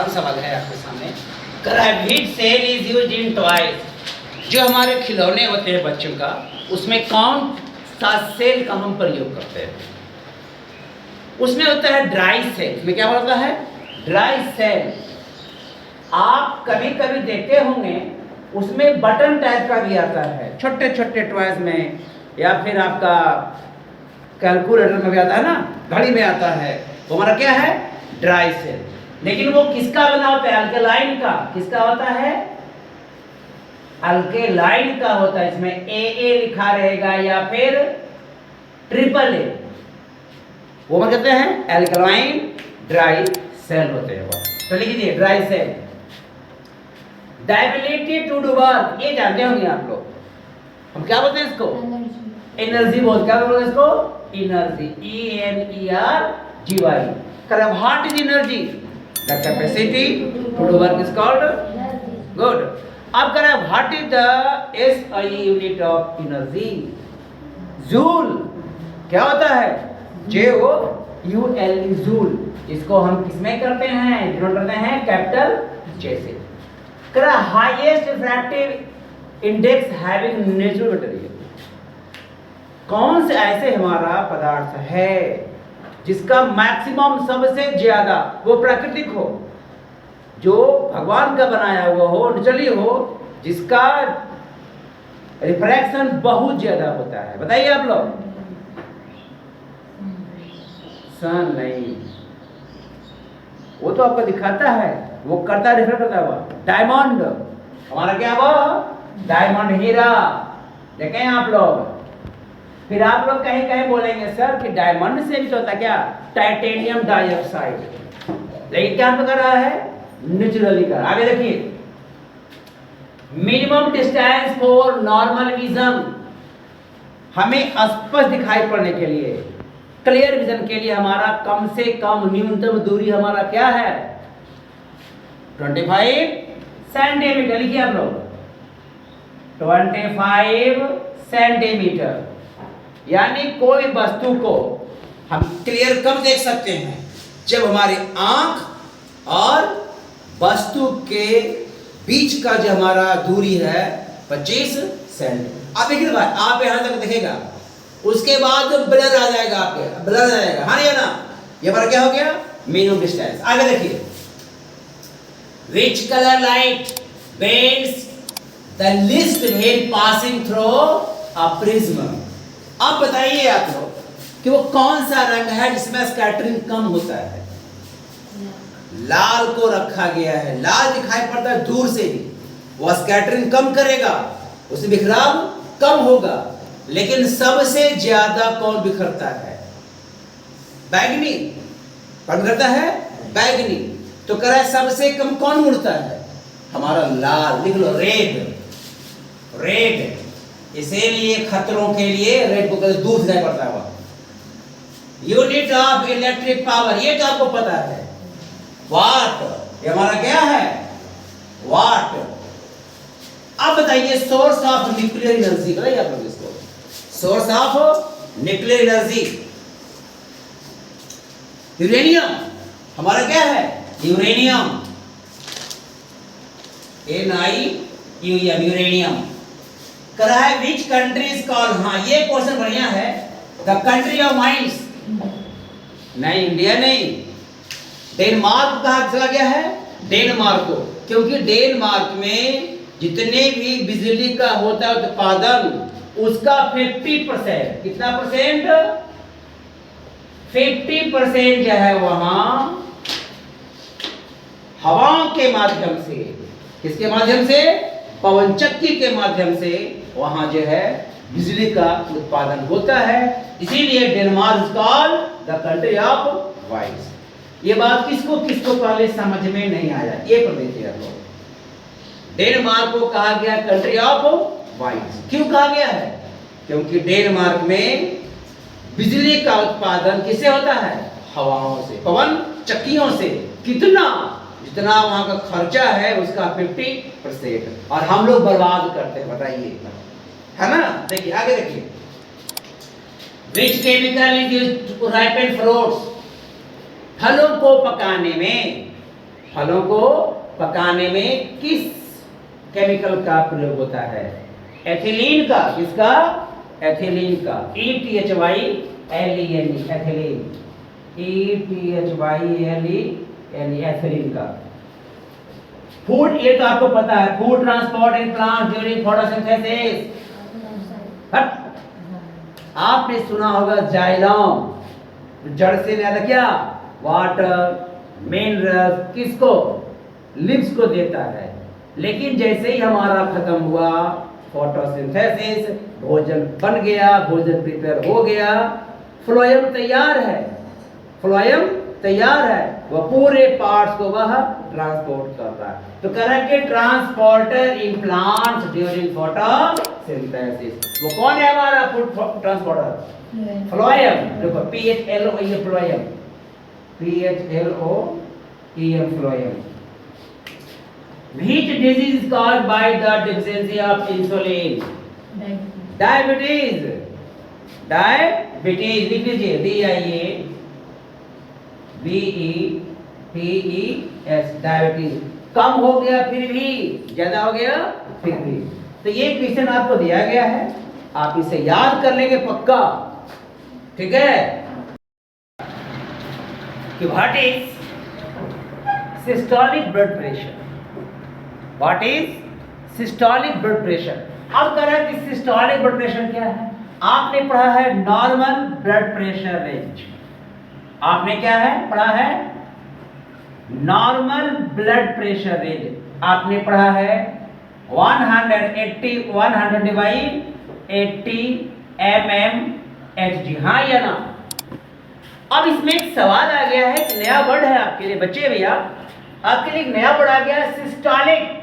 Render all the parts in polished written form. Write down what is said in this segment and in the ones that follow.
सवाल है आपके सामने। Which cell is used in toys. जो हमारे खिलौने होते हैं बच्चों का, उसमें कौन सा सेल का हम प्रयोग करते हैं? उसमें होता है ड्राई सेल। में क्या होता है? Dry cell. आप कभी कभी देखते होंगे उसमें बटन टाइप का भी आता है छोटे छोटे टॉयज में, या फिर आपका कैलकुलेटर में भी आता है ना, घड़ी में आता है। वो हमारा क्या है? Dry cell. लेकिन वो किसका बना होता है? अल्केलाइन का। किसका होता है? अल्केलाइन का होता है। इसमें AA लिखा रहेगा या फिर AAA। वो हम कहते हैं अल्केलाइन ड्राई सेल होते हैं वो। तो लिख दीजिए dry cell. The ability to do work, ये जानते होंगे आप लोग। हम क्या बोलते हैं इसको? एनर्जी बोलते हैं। क्या बोलते हैं इसको? एनर्जी। ENERGY। करें what is energy? The capacity to do work is called good. अब करें what is the SI unit of energy? Joule. क्या होता है? JOULE joule. इसको हम किसमें करते हैं? डिनोट करते हैं कैपिटल J से। करें highest refractive index having natural material. कौन से ऐसे हमारा पदार्थ है जिसका मैक्सिमम सबसे ज्यादा वो प्राकृतिक हो, जो भगवान का बनाया हुआ हो, नेचुरली हो, जिसका रिफ्रैक्शन बहुत ज्यादा होता है? बताइए आप लोग। सन नहीं, वो तो आपको दिखाता है, वो करता रिफ्लेक्ट करता है। वो डायमंड हमारा क्या? वो डायमंड, हीरा। देखें आप लोग। फिर आप लोग कहीं कहीं बोलेंगे सर कि डायमंड से भी तो होता क्या? Titanium dioxide. लेकिन क्या कर रहा है? नेचुरली कर। आगे देखिए, minimum distance for normal vision. हमें स्पष्ट दिखाई पड़ने के लिए, क्लियर विजन के लिए हमारा कम से कम न्यूनतम दूरी हमारा क्या है? 25 सेंटीमीटर। लिखिए आप लोग 25 सेंटीमीटर। यानी कोई वस्तु को हम क्लियर कब देख सकते हैं? जब हमारी आंख और वस्तु के बीच का जो हमारा दूरी है 25 सेंटीमीटर। आप देखिए भाई, आप यहां तक देखेगा, उसके बाद जो ब्लर आ जाएगा, आपके ब्लर आ जाएगा, हाँ या ना? ये हमारा क्या हो गया? Minimum distance. आगे देखिए, which colour light bends the least when passing through a prism. अब बताइए आप लोग कि वो कौन सा रंग है जिसमें स्कैटरिंग कम होता है? लाल को रखा गया है। लाल दिखाई पड़ता है दूर से भी, वो स्कैटरिंग कम करेगा, उससे बिखराव कम होगा। लेकिन सबसे ज्यादा कौन बिखरता है? बैगनी। कौन करता है? बैगनी। तो कह रहा है सबसे कम कौन उड़ता है? हमारा लाल। लिख लो रेड। रेड। इसीलिए खतरों के लिए रेड को दूर से नहीं पड़ता हुआ। यूनिट ऑफ इलेक्ट्रिक पावर, ये तो आपको पता है, वाट। ये हमारा क्या है? वाट। अब बताइए सोर्स ऑफ न्यूक्लियर एनर्जी। बताइए आप लोग इसको। Source of nuclear energy uranium. हमारा क्या है? यूरेनियम। NIUM uranium. करा है विच कंट्री इज कॉल्ड। हाँ, ये क्वेश्चन बढ़िया है। The country of mines. नहीं, इंडिया नहीं, डेनमार्क कहा चला गया है? डेनमार्क को। क्योंकि डेनमार्क में जितने भी बिजली का होता है उत्पादन, उसका 50%, कितना परसेंट? 50% जो है वहां हवाओं के माध्यम से। किसके माध्यम से? पवन चक्की के माध्यम से वहां जो है बिजली का उत्पादन होता है। इसीलिए Denmark called the country of wines. ये बात किसको किसको पहले समझ में नहीं आया? ये पर देखिए आप लोग। डेनमार्क को कहा गया कंट्री ऑफ वाइन्स। क्यों कहा गया है? क्योंकि डेनमार्क में बिजली का उत्पादन किससे होता है? हवाओं से, पवन चक्कियों से। कितना? जितना वहां का खर्चा है उसका 50%। और हम लोग बर्बाद करते हैं, बताइए, है ना? देखिए आगे देखिए, which chemical is used to ripen fruits. फलों को पकाने में फलों को पकाने में किस केमिकल का प्रयोग होता है? एथिलीन का। किसका? एथिलीन का। ETHYLENE, ethylene. ETHYLENE, एथिलीन का। फूड, ये तो आपको पता है, food transport in plant during photosynthesis. आपने सुना होगा जाइलम, जड़ से ज्यादा क्या? वाटर, मिनरल्स, किसको? लिव्स को देता है। लेकिन जैसे ही हमारा खत्म हुआ फोटोसिंथेसिस, भोजन बन गया, भोजन प्रिपेयर हो गया, फ्लोएम तैयार है, फ्लोएम तैयार है, वह पूरे पार्ट्स को वह ट्रांसपोर्ट कर रहा है। तो कह रहा है कि transporter in plants during photosynthesis. वो कौन है हमारा फूड ट्रांसपोर्टर? फ्लोएम। देखो PHLO, ये phloem, PHLOEM, phloem. Which disease is caused by the deficiency of insulin? Diabetes. Diabetes लिख लीजिए, DIABETES, डायबिटीज। कम हो गया फिर भी, ज्यादा हो गया फिर भी। तो ये क्वेश्चन आपको दिया गया है, आप इसे याद कर लेंगे पक्का, ठीक है? कि what is systolic blood pressure? What is systolic blood pressure? अब कह रहा है कि सिस्टोलिक ब्लड प्रेशर क्या है? आपने पढ़ा है नॉर्मल ब्लड प्रेशर रेंज। आपने क्या है पढ़ा है? नॉर्मल ब्लड प्रेशर रेंज आपने पढ़ा है 180/80 mmHg। हाँ या ना? अब इसमें एक सवाल आ गया है, एक नया वर्ड है आपके लिए बच्चे, भैया आपके लिए एक नया वर्ड आ गया है, सिस्टोलिक,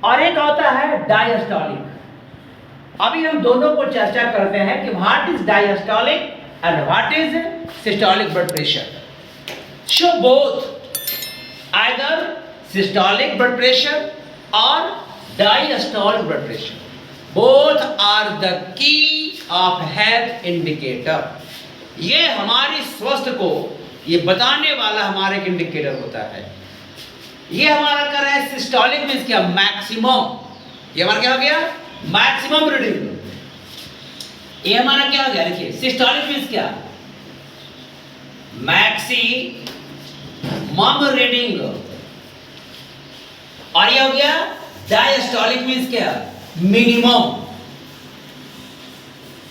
और एक होता है डायस्टोलिक। अभी हम दोनों को चर्चा करते हैं कि what is diastolic and what is systolic blood pressure. So both either systolic blood pressure और diastolic blood pressure, both are the key of health indicator. ये हमारी स्वास्थ्य को ये बताने वाला हमारा एक इंडिकेटर होता है। ये हमारा कर रहा है सिस्टोलिक मींस क्या? मैक्सिमम। ये हमारा क्या हो गया? Maximum reading. ये हमारा क्या हो गया? देखिए सिस्टोलिक मींस क्या? Maximum reading. और ये हो गया डायस्टोलिक मींस क्या? Minimum,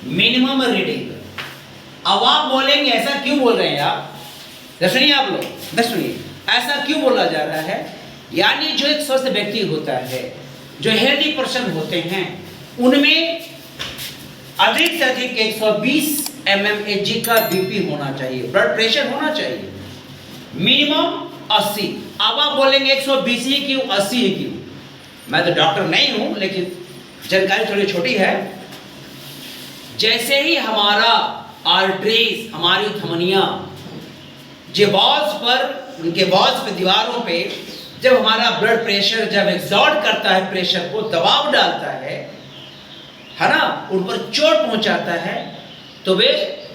minimum reading. अब आप बोलेंगे ऐसा क्यों बोल रहे हैं आप? सुनिए आप लोग, सुनिए ऐसा क्यों बोला जा रहा है? यानी जो एक स्वस्थ व्यक्ति होता है, जो हेल्दी पर्सन होते हैं, उनमें अधिक से अधिक 120 mmHg का बीपी होना चाहिए, ब्लड प्रेशर होना चाहिए, मिनिमम 80। अब आप बोलेंगे 120 ही क्यों, 80 ही क्यों? मैं तो डॉक्टर नहीं हूं, लेकिन जानकारी थोड़ी छोटी है। जैसे ही हमारा आर्टरीज, हमारी धमनियां, जो वॉल्स पर, उनके वॉल्स पे, दीवारों पे जब हमारा ब्लड प्रेशर जब एग्जॉर्ट करता है, प्रेशर को दबाव डालता है ना, उन पर चोट पहुंचाता है, तो वे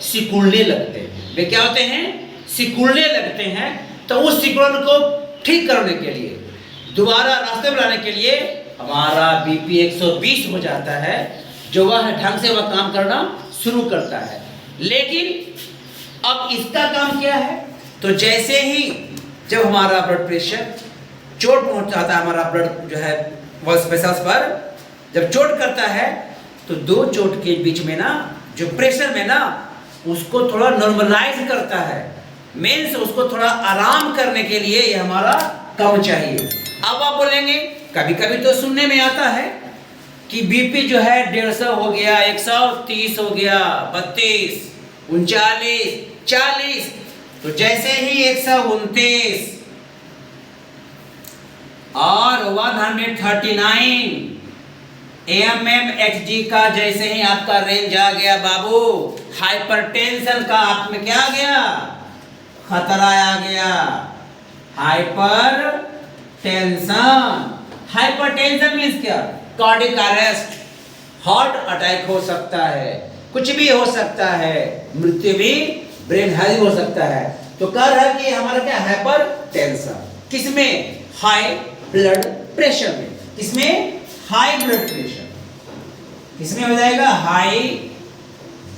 सिकुड़ने लगते हैं। वे क्या होते हैं? सिकुड़ने लगते हैं। तो उस सिकुड़न को ठीक करने के लिए, दोबारा रास्ते में लाने के लिए हमारा बीपी 120 हो जाता है, जो वह ढंग से वह काम करना शुरू करता है। लेकिन अब इसका काम क्या है? तो जैसे ही जब हमारा ब्लड प्रेशर चोट पहुंचाता है, हमारा ब्लड जो है वॉल्स वेसल्स पर जब चोट करता है, तो दो चोट के बीच में ना जो प्रेशर में ना उसको थोड़ा नॉर्मलाइज करता है, मीन्स उसको थोड़ा आराम करने के लिए ये हमारा कम चाहिए। अब आप बोलेंगे कभी कभी तो सुनने में आता है कि बीपी जो है 150 हो गया, 130 हो गया, 32, 39, 40। तो जैसे ही 129 और 139 mmHg का जैसे ही आपका रेंज आ गया बाबू, हाइपरटेंशन का आप में क्या आ गया? खतरा आ गया। हाइपरटेंशन, हाइपरटेंशन मींस क्या? कार्डियक अरेस्ट, हार्ट अटैक हो सकता है, कुछ भी हो सकता है, मृत्यु भी, ब्रेन हैज हो सकता है। तो कह रहा है कि हमारा क्या? हाइपरटेंशन। किसमें? हाई ब्लड प्रेशर में। किसमें? High blood pressure. किसमें हो जाएगा? High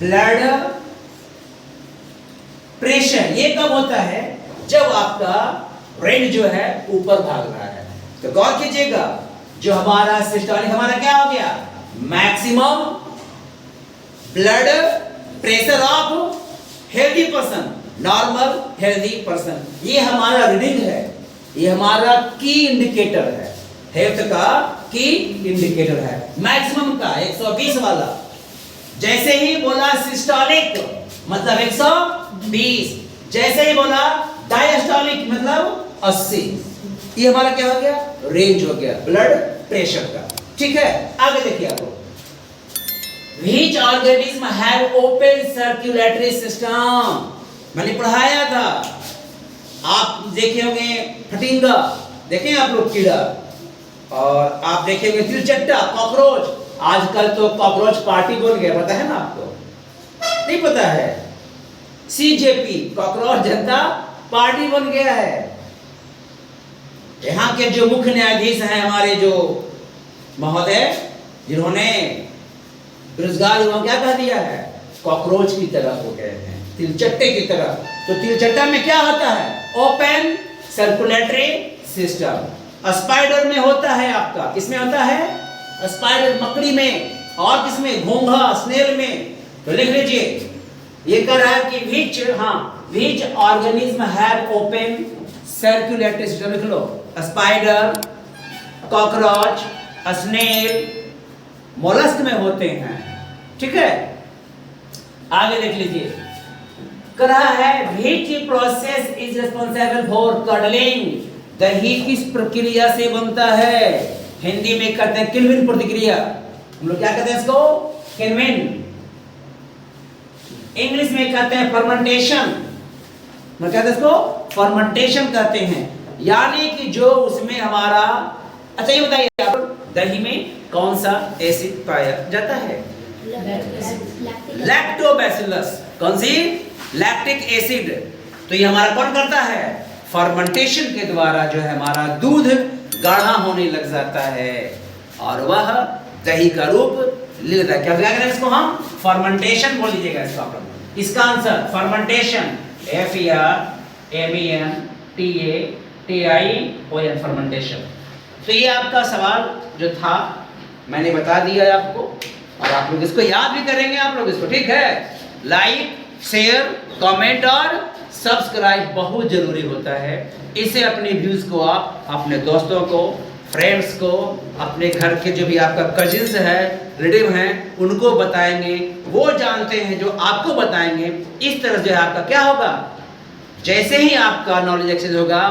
blood pressure. ये कब होता है? जब आपका ब्रेन जो है ऊपर भाग रहा है। तो गौर कीजिएगा, जो हमारा सिस्टोलिक, हमारा क्या हो गया? Maximum blood pressure of healthy person, normal healthy person. ये हमारा रीडिंग है, ये हमारा की इंडिकेटर है, हेल्थ का की इंडिकेटर है। मैक्सिमम का 120 वाला। जैसे ही बोला सिस्टोलिक मतलब 120, जैसे ही बोला डायस्टोलिक मतलब 80। ये हमारा क्या हो गया? रेंज हो गया ब्लड प्रेशर का। ठीक है, आगे देखिए आप। Which organism have open circulatory system? मैंने पढ़ाया था, आप देखे होंगे फटिंगा, देखें आप लोग कीड़ा, और आप देखेंगे तिलचट्टा, कॉकरोच। आजकल तो कॉकरोच पार्टी बन गया, पता है ना आपको? नहीं पता है? CJP कॉकरोच जनता पार्टी बन गया है। यहाँ के जो मुख्य न्यायाधीश हैं हमारे जो महोदय, जिन्होंने बेरोजगार युवाओं क्या कह दिया है? कॉकरोच की तरह हो गए हैं, तिलचट्टे की तरह। तो तिलचट्टा में क्या होता है? Open circulatory system. स्पाइडर में होता है आपका, किसमें होता है? स्पाइडर मकड़ी में। और किसमें? घोंघा, स्नेल में। तो लिख लीजिए, ये कह रहा है कि which organism have open circulatory system। लिख लो, स्पाइडर, कॉकरोच, स्नेल, मोलस्क में होते हैं। ठीक है, आगे देख लीजिए, कह रहा है which process is responsible for curdling। दही किस प्रक्रिया से बनता है? हिंदी में कहते हैं किल्विन प्रतिक्रिया। हम लोग क्या कहते हैं इसको? किल्विन। इंग्लिश में कहते हैं फर्मेंटेशन। मैं कहते हैं इसको फर्मेंटेशन कहते हैं। यानी कि जो उसमें हमारा, अच्छा ये बताइए आप, दही में कौन सा एसिड पाया जाता है? लैक्टोबैसिलस। कौन सी? Lactic acid. तो ये हमारा कौन करता है? फर्मेंटेशन के द्वारा जो है हमारा दूध गाढ़ा होने लग जाता है और वह दही का रूप ले लेता है। क्या कह रहे हैं इसको हम? फर्मेंटेशन बोल लीजिएगा इसको आप लोग। इसका आंसर फर्मेंटेशन, FERMENTATION, फर्मेंटेशन। तो ये आपका सवाल जो था मैंने बता दिया आपको, और आप लोग इसको याद भी करेंगे आप लोग इसको। ठीक है, लाइक, शेयर, कमेंट और सब्सक्राइब बहुत जरूरी होता है। इससे अपने व्यूज को आप अपने दोस्तों को, फ्रेंड्स को, अपने घर के जो भी आपका कजिन्स है, रिलेटिव हैं, उनको बताएंगे। वो जानते हैं जो आपको बताएंगे। इस तरह से आपका क्या होगा? जैसे ही आपका नॉलेज एक्सचेंज होगा,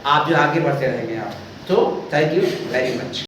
आप जो आगे बढ़ते रहेंगे आप। तो थैंक यू वेरी मच।